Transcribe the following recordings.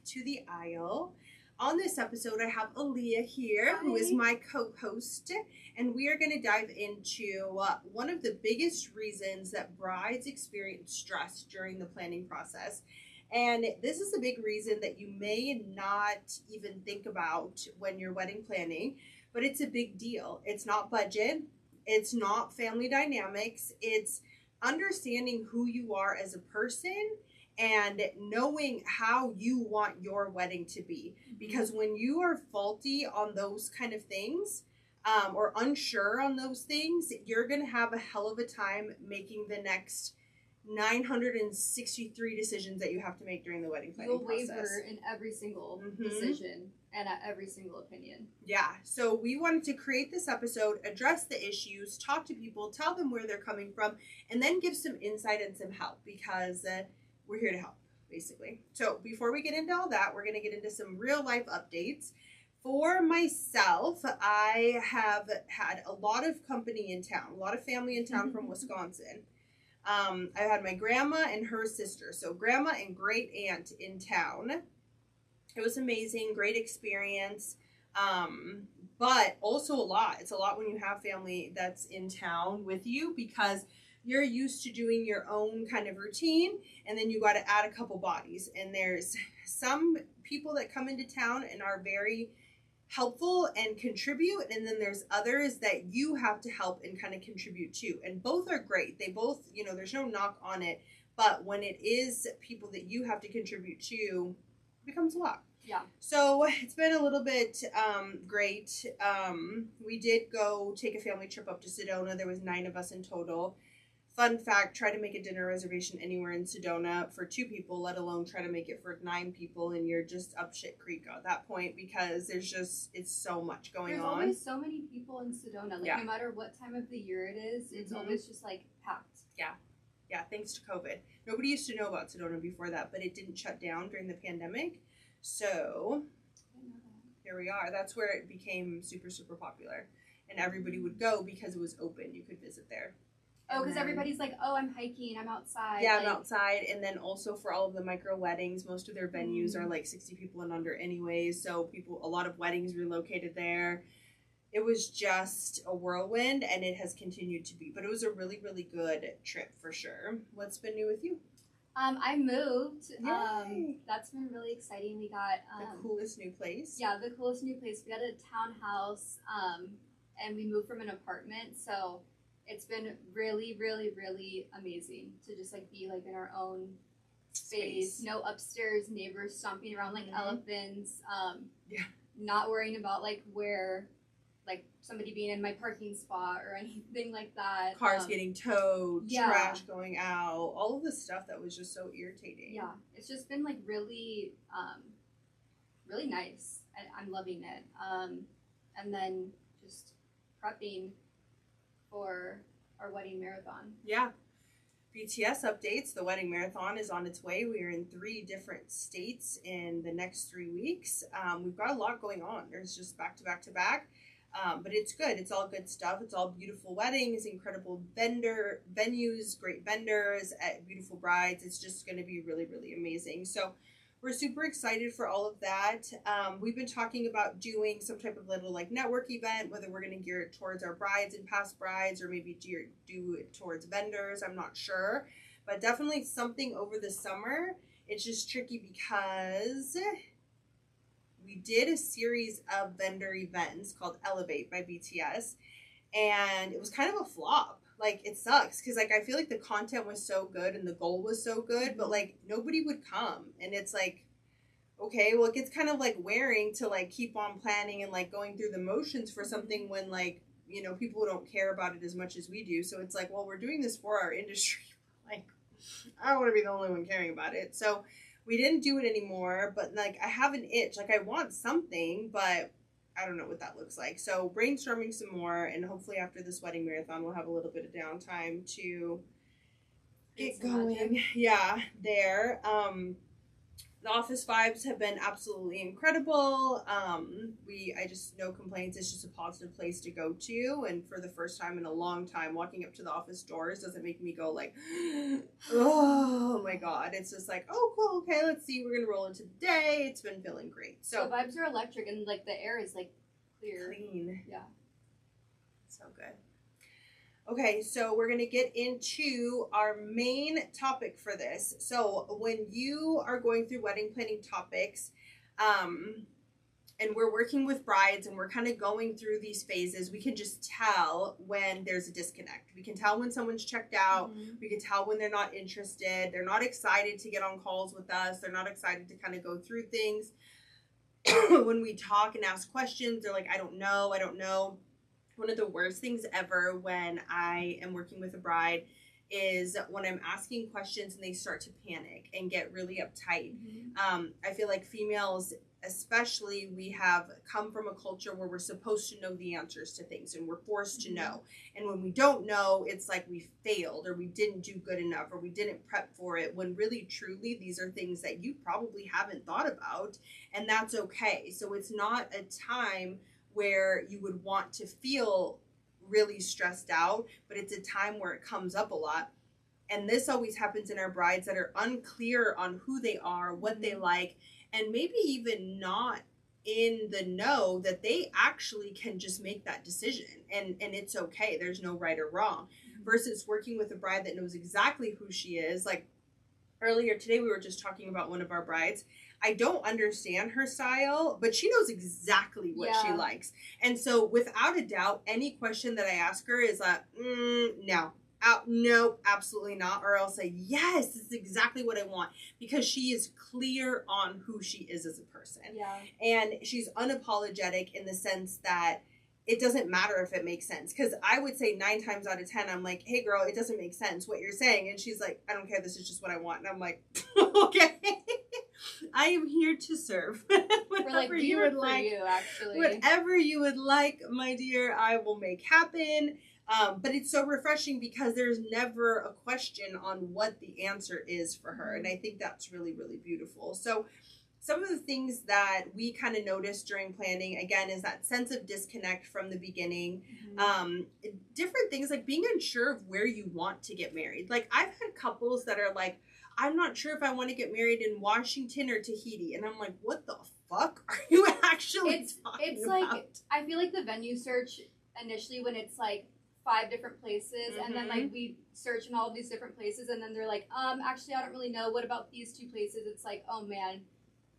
to the Aisle. On this episode, I have Aaliyah here, who is my co-host, and we are going to dive into one of the biggest reasons that brides experience stress during the planning process. And this is a big reason that you may not even think about when you're wedding planning, but it's a big deal. It's not budget, it's not family dynamics, it's understanding who you are as a person and knowing how you want your wedding to be. Because when you are faulty on those kind of things, or unsure on those things, you're going to have a hell of a time making the next 963 decisions that you have to make during the wedding planning process. You'll waver in every single decision and at every single opinion. Yeah, so we wanted to create this episode, address the issues, talk to people, tell them where they're coming from, and then give some insight and some help, because we're here to help, basically. So before we get into all that, we're going to get into some real life updates. For myself, I have had a lot of company in town, a lot of family in town from Wisconsin. I had my grandma and her sister, so grandma and great aunt in town. It was amazing, great experience, but also a lot. It's a lot when you have family that's in town with you, because you're used to doing your own kind of routine, and then you got to add a couple bodies. And there's some people that come into town and are very helpful and contribute, and then there's others that you have to help and kind of contribute to, and both are great. They both, there's no knock on it, but when it is people that you have to contribute to, it becomes a lot. Yeah. So it's been a little bit great. We did go take a family trip up to Sedona. There was 9 of us in total. Fun fact, try to make a dinner reservation anywhere in Sedona for 2 people, let alone try to make it for 9 people, and you're just up shit creek at that point, because it's so much going on. There's always so many people in Sedona. No matter what time of the year it is, it's always just packed. Yeah, thanks to COVID. Nobody used to know about Sedona before that, but it didn't shut down during the pandemic. So here we are. That's where it became super, super popular, and everybody would go because it was open. You could visit there. Oh, because everybody's like, oh, I'm hiking, I'm outside. Yeah, I'm outside. And then also for all of the micro weddings, most of their venues are 60 people and under anyways. So a lot of weddings relocated there. It was just a whirlwind, and it has continued to be. But it was a really, really good trip for sure. What's been new with you? I moved. Yay. That's been really exciting. We got the coolest new place. Yeah, the coolest new place. We got a townhouse, and we moved from an apartment. So it's been really, really, really amazing to just be in our own space. No upstairs neighbors stomping around like elephants. Not worrying about where somebody being in my parking spot or anything like that. Cars getting towed, trash going out, all of the stuff that was just so irritating. Yeah, it's just been really, really nice. I'm loving it. And then just prepping for our wedding marathon. Yeah. BTS updates. The wedding marathon is on its way. We are in 3 different states in the next 3 weeks. We've got a lot going on. There's just back to back to back. But it's good. It's all good stuff. It's all beautiful weddings, incredible venues, great vendors, beautiful brides. It's just going to be really, really amazing. So we're super excited for all of that. We've been talking about doing some type of little network event, whether we're going to gear it towards our brides and past brides, or maybe do it towards vendors. I'm not sure, but definitely something over the summer. It's just tricky because we did a series of vendor events called Elevate by BTS, and it was kind of a flop. It sucks because I feel the content was so good and the goal was so good, but nobody would come, and it's okay, well, it gets kind of wearing to keep on planning and going through the motions for something when people don't care about it as much as we do. So it's well, we're doing this for our industry. I don't want to be the only one caring about it. So we didn't do it anymore, but I have an itch. I want something, but I don't know what that looks like. So brainstorming some more, and hopefully after this wedding marathon, we'll have a little bit of downtime to get going. Yeah, there. The office vibes have been absolutely incredible. I just, no complaints. It's just a positive place to go to. And for the first time in a long time, walking up to the office doors doesn't make me go like, oh my God. It's just like, oh, cool. Okay, let's see. We're going to roll into the day. It's been feeling great. So the vibes are electric and like the air is like clear. Clean. Yeah. So good. Okay, so we're going to get into our main topic for this. So when you are going through wedding planning topics, and we're working with brides and we're kind of going through these phases, we can just tell when there's a disconnect. We can tell when someone's checked out. Mm-hmm. We can tell when they're not interested. They're not excited to get on calls with us. They're not excited to kind of go through things. When we talk and ask questions, they're like, I don't know. One of the worst things ever when I am working with a bride is when I'm asking questions and they start to panic and get really uptight. Mm-hmm. I feel like females, especially, we have come from a culture where we're supposed to know the answers to things and we're forced to know. And when we don't know, it's like we failed or we didn't do good enough or we didn't prep for it, when really, truly, these are things that you probably haven't thought about, and that's okay. So it's not a time where you would want to feel really stressed out, but it's a time where it comes up a lot. And this always happens in our brides that are unclear on who they are, what they like, and maybe even not in the know that they actually can just make that decision. And it's okay. There's no right or wrong. Versus working with a bride that knows exactly who she is. Like earlier today, we were just talking about one of our brides. I don't understand her style, but she knows exactly what she likes. And so without a doubt, any question that I ask her is like, no. No, absolutely not. Or I'll say, yes, this is exactly what I want, because she is clear on who she is as a person. Yeah. And she's unapologetic in the sense that it doesn't matter if it makes sense. Because I would say 9 times out of 10, I'm like, hey, girl, it doesn't make sense what you're saying. And she's like, I don't care. This is just what I want. And I'm like, okay. I am here to serve. Whatever you would like. Actually. Whatever you would like, my dear, I will make happen. But it's so refreshing because there's never a question on what the answer is for her. And I think that's really, really beautiful. So some of the things that we kind of noticed during planning, again, is that sense of disconnect from the beginning. Different things like being unsure of where you want to get married. Like I've had couples that are like, I'm not sure if I want to get married in Washington or Tahiti. And I'm like, what the fuck are you actually talking about? Like, I feel like the venue search initially when it's like 5 different places, and then like we search in all of these different places, and then they're like, actually I don't really know, what about these 2 places? It's like, oh man,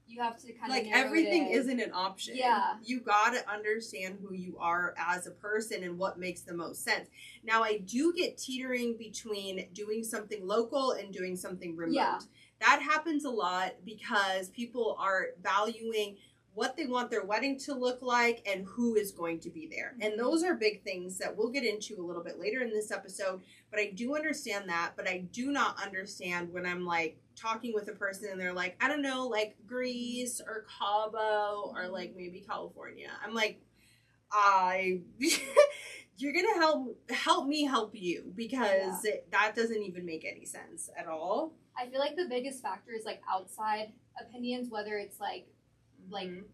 you have to kind of like everything isn't an option. Yeah, you gotta understand who you are as a person and what makes the most sense. Now I do get teetering between doing something local and doing something remote. That happens a lot because people are valuing what they want their wedding to look like and who is going to be there. And those are big things that we'll get into a little bit later in this episode. But I do understand that, but I do not understand when I'm like talking with a person and they're like, I don't know, like Greece or Cabo or like maybe California. I'm like, you're gonna help me help you, because that doesn't even make any sense at all. I feel like the biggest factor is like outside opinions, whether it's like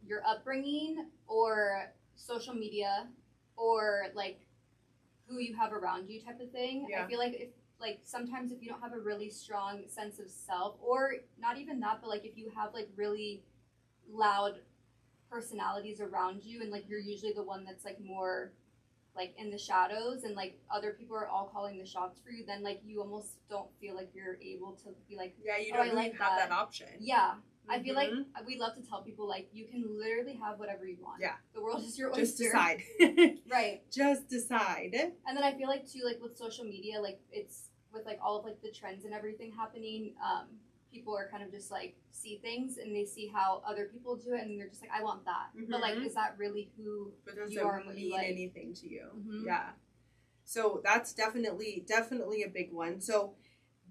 your upbringing or social media or like who you have around you type of thing. I feel like if like sometimes if you don't have a really strong sense of self, or not even that, but like if you have like really loud personalities around you and like you're usually the one that's like more like in the shadows and like other people are all calling the shots for you, then like you almost don't feel like you're able to be like, you don't really have that option. I feel like we love to tell people, like, you can literally have whatever you want. The world is your oyster. Just decide. Right. Just decide. And then I feel like, too, like, with social media, like, it's with, like, all of, like, the trends and everything happening, people are kind of just, like, see things and they see how other people do it and they're just like, I want that. But, like, is that really who you are and what you like? Does it mean anything to you? Yeah. So that's definitely a big one. So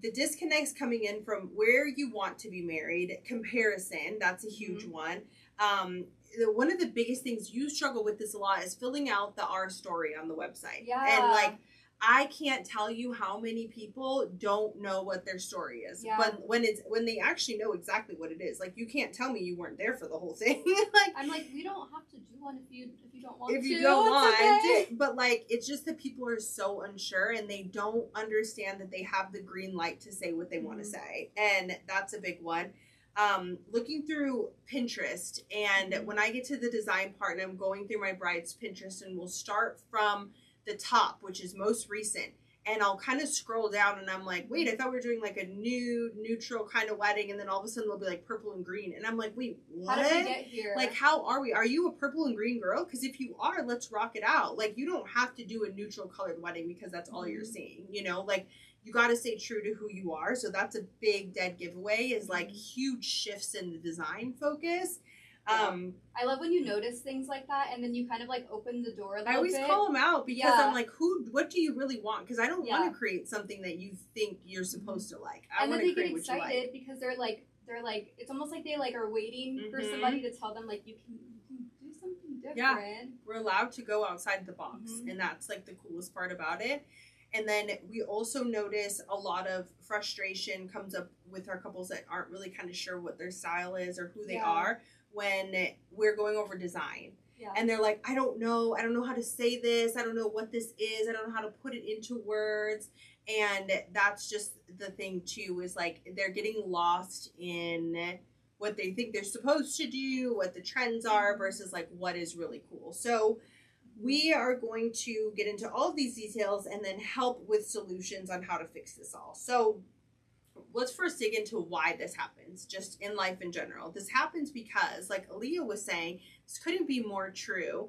the disconnects coming in from where you want to be married, comparison, that's a huge one. One of the biggest things you struggle with this a lot is filling out the Our Story on the website. And like, I can't tell you how many people don't know what their story is. Yeah. But when they actually know exactly what it is, like you can't tell me you weren't there for the whole thing. Like I'm like, we don't have to do one if you don't want to. if you don't want okay. it. But like it's just that people are so unsure and they don't understand that they have the green light to say what they want to say. And that's a big one. Looking through Pinterest, and when I get to the design part and I'm going through my bride's Pinterest, and we'll start from the top, which is most recent, and I'll kind of scroll down and I'm like, wait, I thought we were doing like a nude, neutral kind of wedding, and then all of a sudden they'll be like purple and green, and I'm like, wait, what? How did we get here? Like, how are we? Are you a purple and green girl? Because if you are, let's rock it out. Like, you don't have to do a neutral colored wedding because that's all you're seeing, you know? Like, you got to stay true to who you are. So that's a big dead giveaway, is like huge shifts in the design focus. I love when you notice things like that, and then you kind of like open the door a little bit. I always call them out because I'm like, what do you really want? Because I don't want to create something that you think you're supposed to like. I want to create what you like. And then they get excited because they're like, it's almost like they like are waiting for somebody to tell them like you can do something different. Yeah, we're allowed to go outside the box, and that's like the coolest part about it. And then we also notice a lot of frustration comes up with our couples that aren't really kind of sure what their style is or who they are when we're going over design. Yeah. And they're like, I don't know how to say this. I don't know what this is. I don't know how to put it into words. And that's just the thing too, is like they're getting lost in what they think they're supposed to do, what the trends are versus like what is really cool. So we are going to get into all of these details and then help with solutions on how to fix this all. So let's first dig into why this happens, just in life in general. This happens because, like Aaliyah was saying, this couldn't be more true.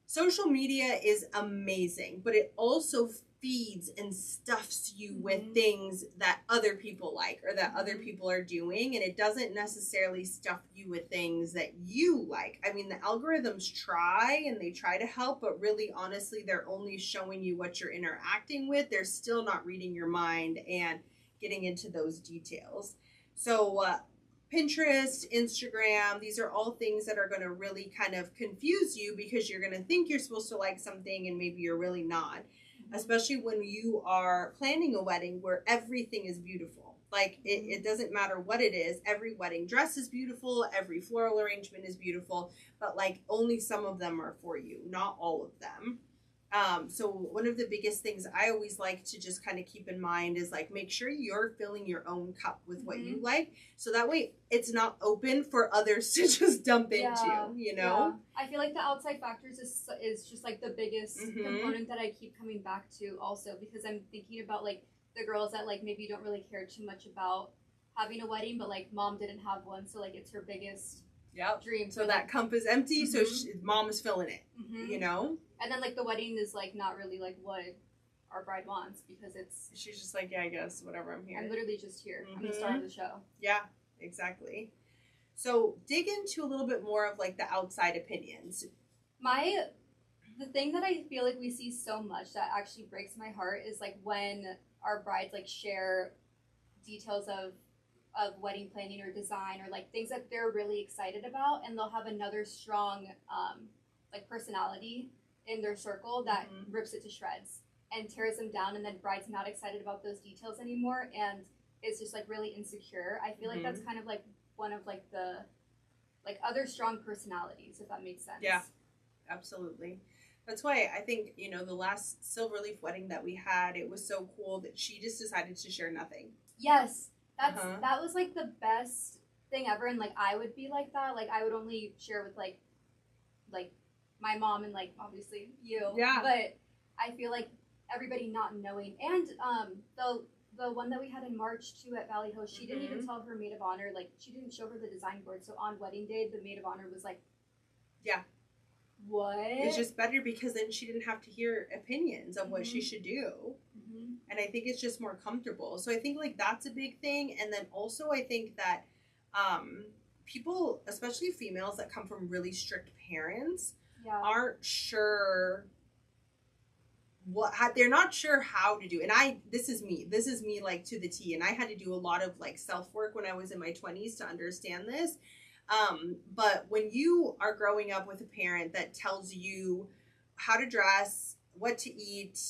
Social media is amazing, but it also feeds and stuffs you with things that other people like or that other people are doing, and it doesn't necessarily stuff you with things that you like. I mean, the algorithms try and they try to help, but really honestly they're only showing you what you're interacting with. They're still not reading your mind and getting into those details. So Pinterest, Instagram, these are all things that are going to really kind of confuse you because you're going to think you're supposed to like something and maybe you're really not. Especially when you are planning a wedding where everything is beautiful. Like, it doesn't matter what it is. Every wedding dress is beautiful. Every floral arrangement is beautiful. But, like, only some of them are for you, not all of them. So one of the biggest things I always like to just kind of keep in mind is like, make sure you're filling your own cup with what you like. So that way it's not open for others to just dump into, you know? Yeah. I feel like the outside factors is just like the biggest component that I keep coming back to also, because I'm thinking about like the girls that like maybe don't really care too much about having a wedding, but like mom didn't have one. So like it's her biggest dream. So that cup is empty. So mom is filling it, you know? And then, like, the wedding is, like, not really, like, what our bride wants because it's... She's just like, yeah, I guess, whatever, I'm here. I'm literally just here. I'm the star of the show. Yeah, exactly. So, dig into a little bit more of, like, the outside opinions. The thing that I feel like we see so much that actually breaks my heart is, like, when our brides, like, share details of wedding planning or design or, like, things that they're really excited about, and they'll have another strong, like, personality in their circle that rips it to shreds and tears them down, and then bride's not excited about those details anymore and is just like really insecure. I feel like that's kind of like one of like the like other strong personalities, if that makes sense. Yeah, absolutely. That's why I think, you know, the last Silverleaf wedding that we had, it was so cool that she just decided to share nothing. Yes, that was like the best thing ever, and like I would be like that. Like I would only share with like my mom and like obviously you. Yeah. But I feel like everybody not knowing, and the one that we had in March too at Valley Host, she didn't even tell her maid of honor, like she didn't show her the design board. So on wedding day, the maid of honor was like, yeah, what? It's just better because then she didn't have to hear opinions of what she should do. And I think it's just more comfortable. So I think like that's a big thing. And then also I think that people, especially females that come from really strict parents, aren't sure they're not sure how to do. And this is me like to the T, and I had to do a lot of like self work when I was in my 20s to understand this. But when you are growing up with a parent that tells you how to dress, what to eat,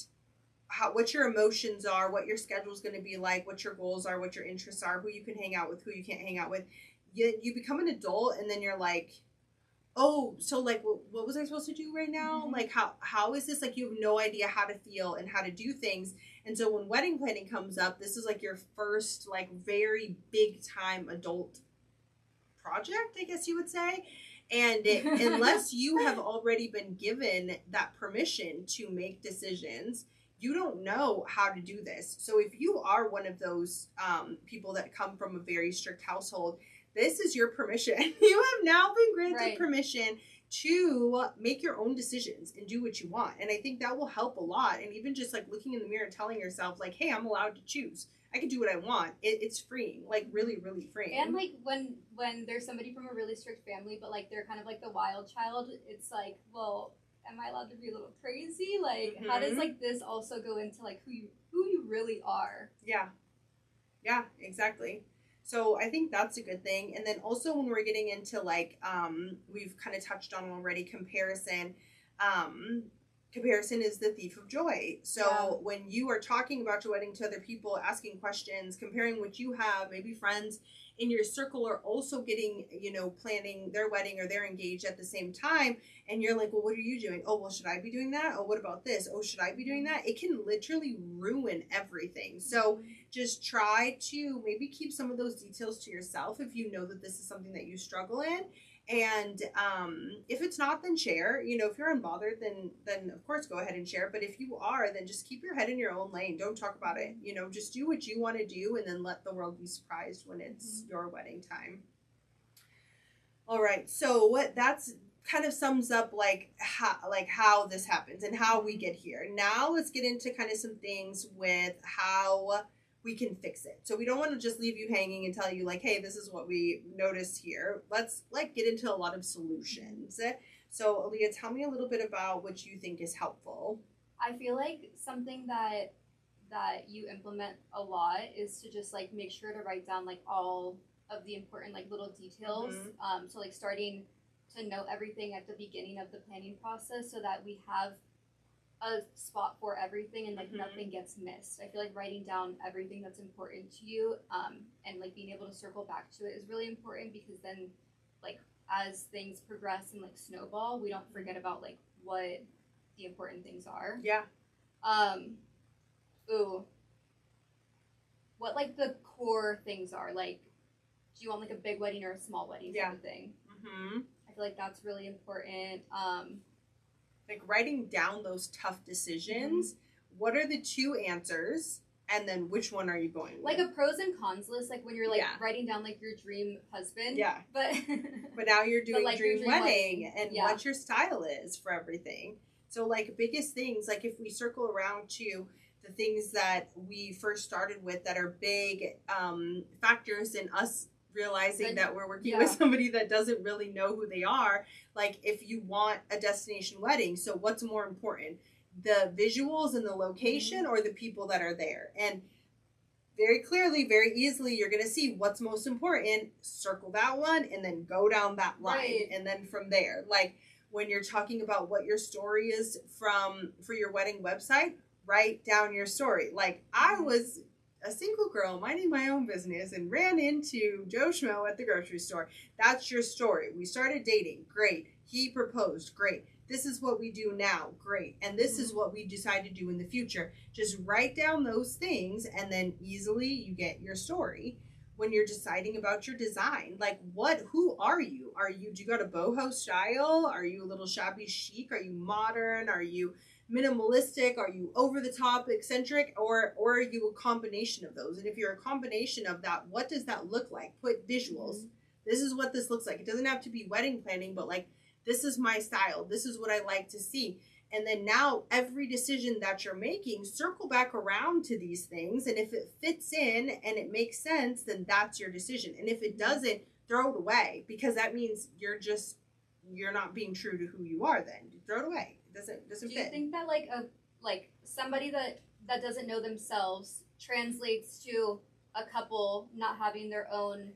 what your emotions are, what your schedule is going to be like, what your goals are, what your interests are, who you can hang out with, who you can't hang out with. You become an adult, and then you're like, oh, so like, what was I supposed to do right now? Mhm. Like, how is this? Like, you have no idea how to feel and how to do things. And so when wedding planning comes up, this is like your first, like, very big time adult project, I guess you would say. And unless you have already been given that permission to make decisions, you don't know how to do this. So if you are one of those people that come from a very strict household, this is your permission. You have now been granted Right. permission to make your own decisions and do what you want. And I think that will help a lot. And even just like looking in the mirror and telling yourself, like, hey, I'm allowed to choose. I can do what I want. It's freeing, like really, really freeing. And like when there's somebody from a really strict family, but like they're kind of like the wild child, it's like, well, am I allowed to be a little crazy? Like, how does like this also go into like who you really are? Yeah, exactly. So I think that's a good thing. And then also when we're getting into like we've kind of touched on already comparison. Comparison is the thief of joy. So when you are talking about your wedding to other people, asking questions, comparing what you have, maybe friends in your circle are also getting, planning their wedding or they're engaged at the same time. And you're like, well, what are you doing? Oh, well, should I be doing that? Oh, what about this? Oh, should I be doing that? It can literally ruin everything. So just try to maybe keep some of those details to yourself if you know that this is something that you struggle in. And if it's not, then share. If you're unbothered, then of course go ahead and share. But if you are, then just keep your head in your own lane. Don't talk about it. Just do what you want to do, and then let the world be surprised when it's your wedding time. All right. So that's kind of sums up like how this happens and how we get here. Now let's get into kind of some things with how we can fix it. So we don't want to just leave you hanging and tell you like, hey, this is what we noticed here. Let's like get into a lot of solutions. So Aaliyah, tell me a little bit about what you think is helpful. I feel like something that you implement a lot is to just like make sure to write down like all of the important like little details. So like starting to note everything at the beginning of the planning process so that we have a spot for everything and like nothing gets missed. I feel like writing down everything that's important to you and like being able to circle back to it is really important, because then like as things progress and like snowball, we don't forget about like what the important things are. Yeah. What like the core things are, like, do you want like a big wedding or a small wedding type of thing? I feel like that's really important. Like writing down those tough decisions. What are the two answers? And then which one are you going with? Like a pros and cons list, like when you're like writing down like your dream husband. Yeah. But now you're doing like dream wedding and yeah. what your style is for everything. So like biggest things, like if we circle around to the things that we first started with that are big factors in us realizing that we're working with somebody that doesn't really know who they are. Like if you want a destination wedding, so what's more important, the visuals and the location or the people that are there? And very clearly, very easily, you're going to see what's most important, circle that one, and then go down that line. Right. And then from there, like when you're talking about what your story is for your wedding website, write down your story. Like I was a single girl minding my own business and ran into Joe Schmo at the grocery store. That's your story. We started dating. Great. He proposed. Great. This is what we do now. Great. And this is what we decide to do in the future. Just write down those things and then easily you get your story. When you're deciding about your design, like who are you? Do you got a boho style? Are you a little shabby chic? Are you modern? Are you minimalistic? Are you over the top, eccentric, or are you a combination of those? And if you're a combination of that, what does that look like? Put visuals. This is what this looks like. It doesn't have to be wedding planning, but like, this is my style. This is what I like to see. And then now every decision that you're making, circle back around to these things. And if it fits in and it makes sense, then that's your decision. And if it doesn't, throw it away, because that means you're not being true to who you are. Then throw it away. Doesn't fit. Do you think that like somebody that doesn't know themselves translates to a couple not having their own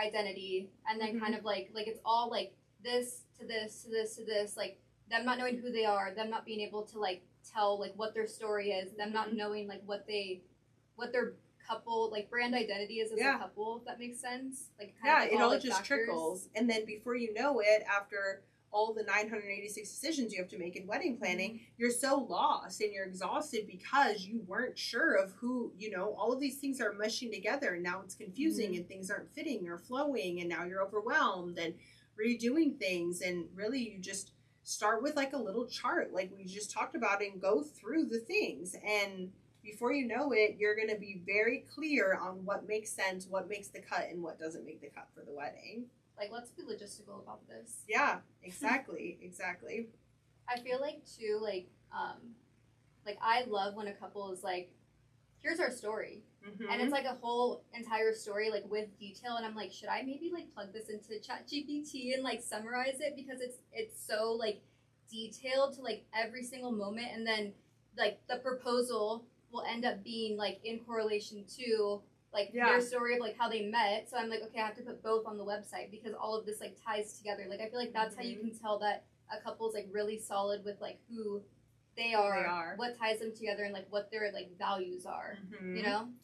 identity, and then kind of like it's all like this to this to this to this, like them not knowing who they are, them not being able to like tell like what their story is, them not knowing like what their couple like brand identity is as a couple, if that makes sense. Like kind of it all like, just factors. trickles, and then before you know it, after all the 986 decisions you have to make in wedding planning, you're so lost and you're exhausted because you weren't sure of who, all of these things are mushing together, and now it's confusing and things aren't fitting or flowing, and now you're overwhelmed and redoing things. And really you just start with like a little chart like we just talked about and go through the things, and before you know it, you're going to be very clear on what makes sense, what makes the cut, and what doesn't make the cut for the wedding. Like, let's be logistical about this. Yeah, exactly. Exactly. I feel like too, like I love when a couple is like, here's our story. And it's like a whole entire story, like with detail. And I'm like, should I maybe like plug this into ChatGPT and like summarize it? Because it's so like detailed to like every single moment. And then like the proposal will end up being like in correlation to like their story of like how they met. So I'm like, okay, I have to put both on the website because all of this like ties together. Like I feel like that's how you can tell that a couple is like really solid with like who they are, what ties them together, and like what their like values are.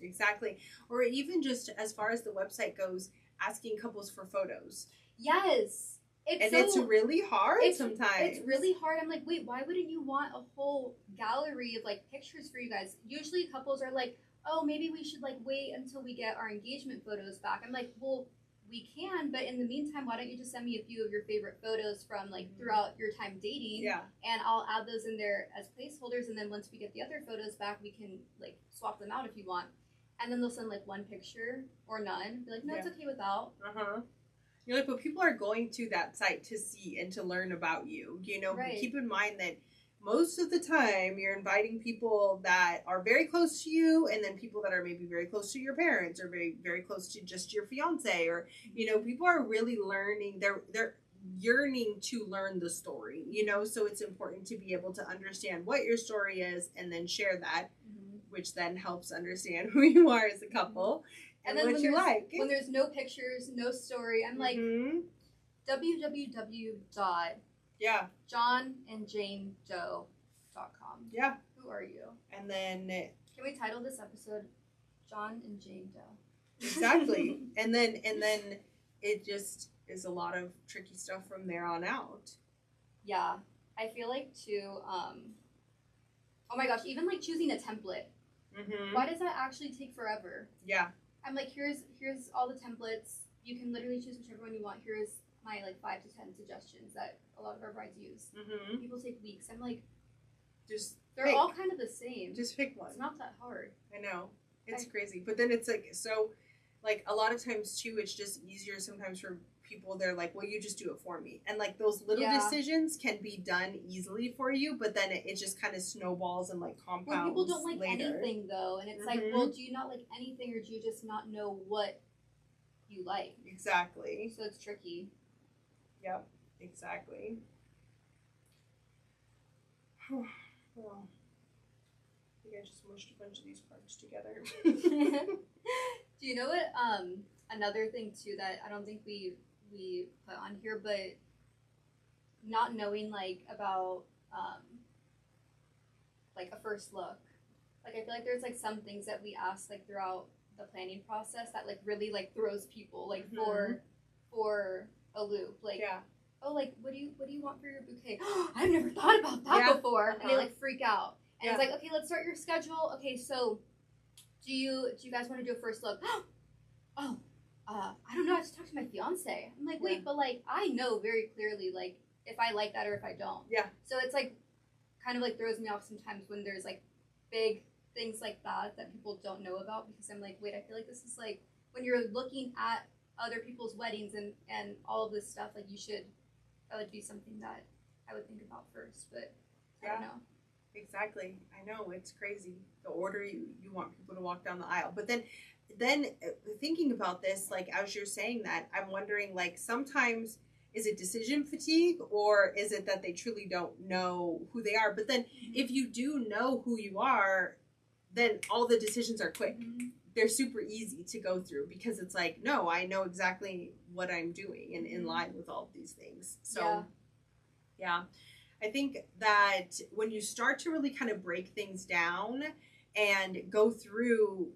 Exactly. Or even just as far as the website goes, asking couples for photos. Yes. It's really hard sometimes. It's really hard. I'm like, wait, why wouldn't you want a whole gallery of like pictures for you guys? Usually couples are like, oh, maybe we should like wait until we get our engagement photos back. I'm like, well, we can, but in the meantime, why don't you just send me a few of your favorite photos from like throughout your time dating? Yeah. And I'll add those in there as placeholders, and then once we get the other photos back, we can like swap them out if you want. And then they'll send like one picture or none. Be like, no, it's okay without. You're like, but people are going to that site to see and to learn about you. Keep in mind that most of the time you're inviting people that are very close to you, and then people that are maybe very close to your parents or very, very close to just your fiance, or, people are really learning. They're yearning to learn the story, so it's important to be able to understand what your story is and then share that, which then helps understand who you are as a couple. And then what you like. When there's no pictures, no story, I'm like, www.johnandjanedoe.com. Yeah. Who are you? And then... Can we title this episode John and Jane Doe? Exactly. and then it just is a lot of tricky stuff from there on out. Yeah. I feel like too, oh my gosh, even like choosing a template. Why does that actually take forever? Yeah. I'm like, here's all the templates. You can literally choose whichever one you want. Here's my like 5 to 10 suggestions that a lot of our brides use. People take weeks. I'm like, they're all kind of the same. Just pick one. It's not that hard. I know. It's crazy. But then it's like, so like a lot of times too, it's just easier sometimes for people. They're like, well, you just do it for me. And like those little decisions can be done easily for you, but then it just kind of snowballs and like compounds. Well, people don't like later. anything though. And it's like, well, do you not like anything, or do you just not know what you like? Exactly. So it's tricky. Yep, exactly. Well, I think I just mushed a bunch of these cards together. Do you know what? Another thing too that I don't think we put on here, but not knowing like about like a first look. Like I feel like there's like some things that we ask like throughout the planning process that like really like throws people like for a loop. Like oh, like what do you want for your bouquet? I've never thought about that before. And they like freak out. And it's like, okay, let's start your schedule. Okay, so do you guys want to do a first look? I don't know. I have to talk to my fiance. I'm like, wait, but like I know very clearly like if I like that or if I don't. Yeah. So it's like kind of like throws me off sometimes when there's like big things like that people don't know about, because I'm like, wait, I feel like this is like when you're looking at other people's weddings and all of this stuff, like that would be something that I would think about first, but I don't know. Exactly. I know, it's crazy the order you want people to walk down the aisle. But then thinking about this, like as you're saying that, I'm wondering like sometimes is it decision fatigue, or is it that they truly don't know who they are? But then if you do know who you are, then all the decisions are quick. They're super easy to go through because it's like, no, I know exactly what I'm doing and in line with all of these things. So yeah. I think that when you start to really kind of break things down and go through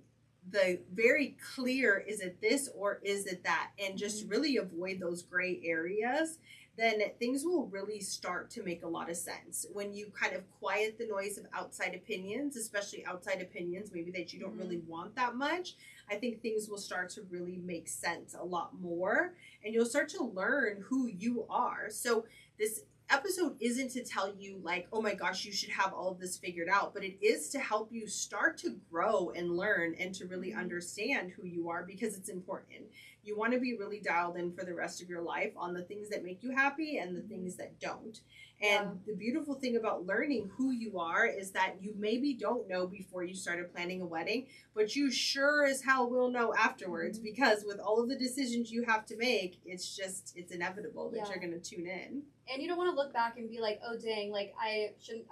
the very clear, is it this or is it that, and just really avoid those gray areas, then things will really start to make a lot of sense. When you kind of quiet the noise of outside opinions, especially outside opinions maybe that you don't really want that much, I think things will start to really make sense a lot more, and you'll start to learn who you are. So this episode isn't to tell you like, oh my gosh, you should have all of this figured out, but it is to help you start to grow and learn and to really understand who you are, because it's important. You want to be really dialed in for the rest of your life on the things that make you happy and the things that don't. And the beautiful thing about learning who you are is that you maybe don't know before you started planning a wedding, but you sure as hell will know afterwards, because with all of the decisions you have to make, it's inevitable that you're going to tune in. And you don't want to look back and be like, oh dang, like I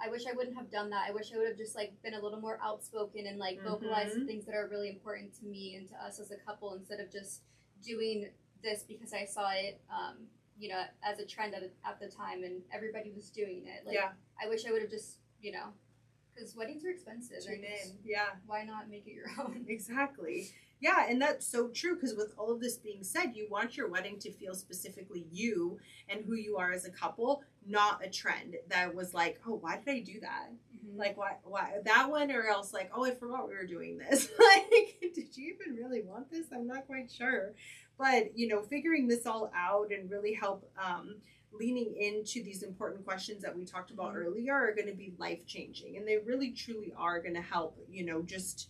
wish I wouldn't have done that. I wish I would have just like been a little more outspoken and like vocalized the things that are really important to me and to us as a couple, instead of just doing this because I saw it you know, as a trend at the time and everybody was doing it. Like, I wish I would have just, you know, because weddings are expensive. Tune in. Why not make it your own? Exactly. Yeah, and that's so true, because with all of this being said, you want your wedding to feel specifically you and who you are as a couple, not a trend that was like, oh, why did I do that? Like, why that one, or else like, oh, I forgot we were doing this. Like, did you even really want this? I'm not quite sure. But, you know, figuring this all out and really help leaning into these important questions that we talked about earlier are going to be life-changing. And they really, truly are going to help, you know, just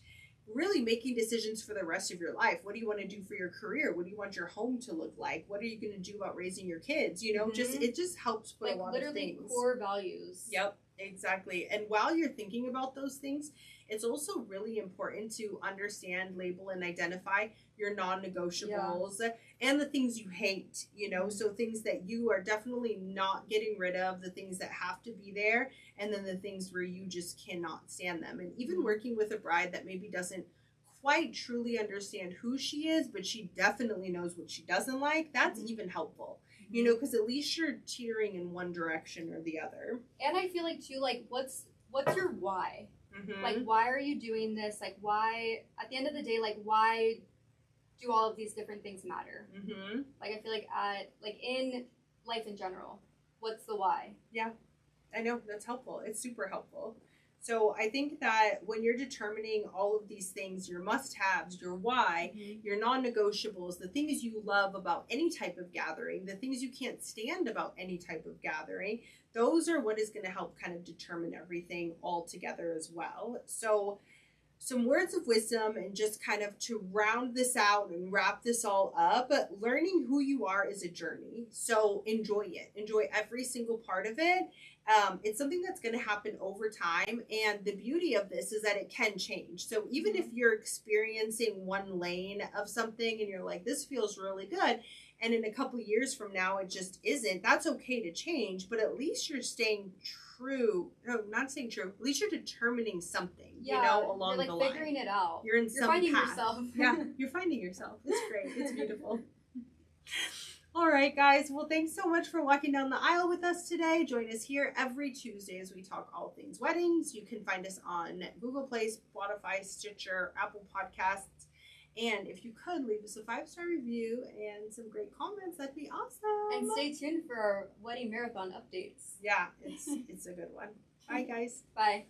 really making decisions for the rest of your life. What do you want to do for your career? What do you want your home to look like? What are you going to do about raising your kids? You know, it just helps put like a lot of things. Literally core values. Yep, exactly. And while you're thinking about those things, it's also really important to understand, label, and identify your non-negotiables and the things you hate, you know, so things that you are definitely not getting rid of, the things that have to be there, and then the things where you just cannot stand them. And even working with a bride that maybe doesn't quite truly understand who she is, but she definitely knows what she doesn't like, that's even helpful, you know, because at least you're teetering in one direction or the other. And I feel like too, like, what's your why? Like, why are you doing this? Like, why, at the end of the day, like, why do all of these different things matter? Like, I feel like in life in general, what's the why? Yeah, I know, that's helpful. It's super helpful. So I think that when you're determining all of these things, your must-haves, your why, your non-negotiables, the things you love about any type of gathering, the things you can't stand about any type of gathering, those are what is going to help kind of determine everything all together as well. So some words of wisdom, and just kind of to round this out and wrap this all up, learning who you are is a journey. So enjoy it. Enjoy every single part of it. It's something that's going to happen over time. And the beauty of this is that it can change. So even if you're experiencing one lane of something and you're like, this feels really good, and in a couple of years from now it just isn't, that's okay to change, but at least you're staying true. No, not staying true. At least you're determining something, you know, along the line. You're like figuring it out. You're finding path. Yourself. Yeah, you're finding yourself. It's great. It's beautiful. All right, guys. Well, thanks so much for walking down the aisle with us today. Join us here every Tuesday as we talk all things weddings. You can find us on Google Play, Spotify, Stitcher, Apple Podcasts. And if you could, leave us a 5-star review and some great comments, that'd be awesome. And stay tuned for our wedding marathon updates. Yeah, it's a good one. Bye, guys. Bye.